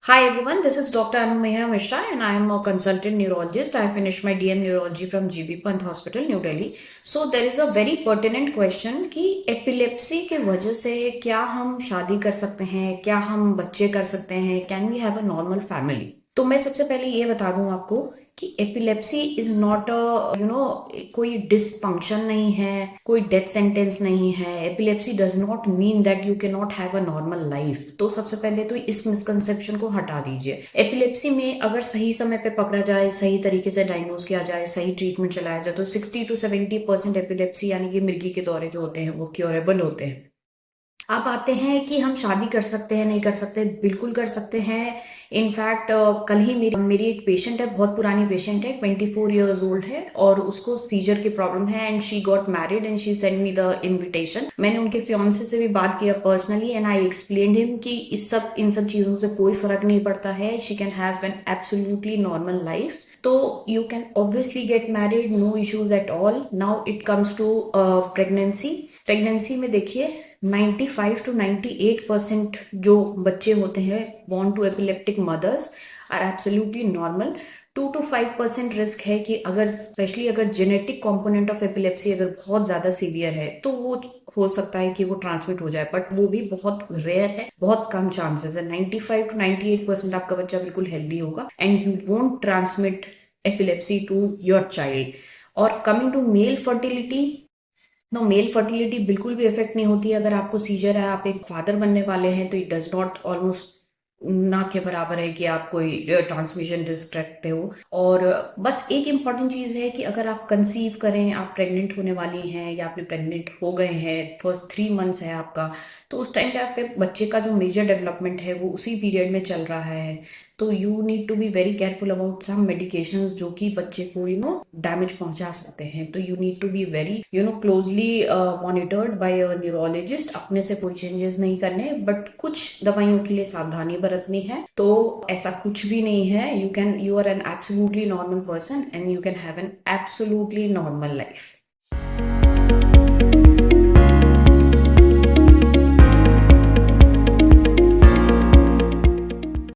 Hi everyone, this is Dr. Anumeha Mishra and I am a consultant neurologist. I finished my DM neurology from GB Pant Hospital, New Delhi. So there is a very pertinent question कि epilepsy के वजह से क्या हम शादी कर सकते हैं, क्या हम बच्चे कर सकते हैं, can we have a normal family. तो मैं सबसे पहले ये बता दूं आपको कि एपिलेप्सी इज नॉट अ कोई डिसफंक्शन नहीं है, कोई डेथ सेंटेंस नहीं है। Epilepsy does not mean that you can not have a normal life. तो सबसे पहले तो इस मिसकंसेप्शन को हटा दीजिए। एपिलेप्सी में अगर सही समय पे पकड़ा जाए, सही तरीके से डायग्नोज किया जाए, सही ट्रीटमेंट चलाया जाए तो 60 to 70% एपिलेप्सी यानी कि मिर्गी के दौरे जो होते हैं वो क्योरेबल होते हैं। अब आते हैं कि हम शादी कर सकते हैं नहीं कर सकते। बिल्कुल कर सकते हैं। इनफैक्ट कल ही मेरी एक पेशेंट है, बहुत पुरानी पेशेंट है, 24 years ओल्ड है और उसको सीजर की प्रॉब्लम है and she got married and she send me the invitation. मैंने उनके फियांसे से भी बात किया personally and I explained him कि इन सब चीजों से कोई फर्क नहीं पड़ता है। She can have an absolutely normal life. तो you can obviously get married, no issues at all. Now it comes to pregnancy. Pregnancy में देखिए 95 to 98% जो बच्चे होते हैं born to epileptic mothers are absolutely normal. 2 to 5% risk है कि अगर स्पेशली अगर जेनेटिक कंपोनेंट ऑफ एपिलेप्सी अगर बहुत ज्यादा सीवियर है तो वो हो सकता है कि वो ट्रांसमिट हो जाए, बट वो भी बहुत रेयर है, बहुत कम चांसेस है। 95 to 98% आपका बच्चा बिल्कुल हेल्दी होगा and you won't transmit epilepsy to your child. और coming to male fertility, no, male fertility बिल्कुल भी इफेक्ट नहीं होती है। अगर आपको सीजर है, आप एक फादर बनने वाले हैं, तो इट डज नॉट, ऑलमोस्ट ना के बराबर है कि आप कोई ट्रांसमिशन रिस्क रखते हो। और बस एक इम्पॉर्टेंट चीज है कि अगर आप कंसीव करें, आप प्रेग्नेंट होने वाली हैं या आपने प्रेग्नेंट हो गए हैं, फर्स्ट 3 मंथ्स है आपका, तो उस टाइम पे आपके बच्चे का जो मेजर डेवलपमेंट है वो उसी पीरियड में चल रहा है। तो you need to be very careful about some medications जो कि बच्चे को डैमेज पहुंचा सकते हैं। तो you need to be very closely monitored by a neurologist. अपने से कोई चेंजेस नहीं करने, बट कुछ दवाइयों के लिए सावधानी बरतनी है। तो ऐसा कुछ भी नहीं है। You are an absolutely normal person and you can have an absolutely normal life.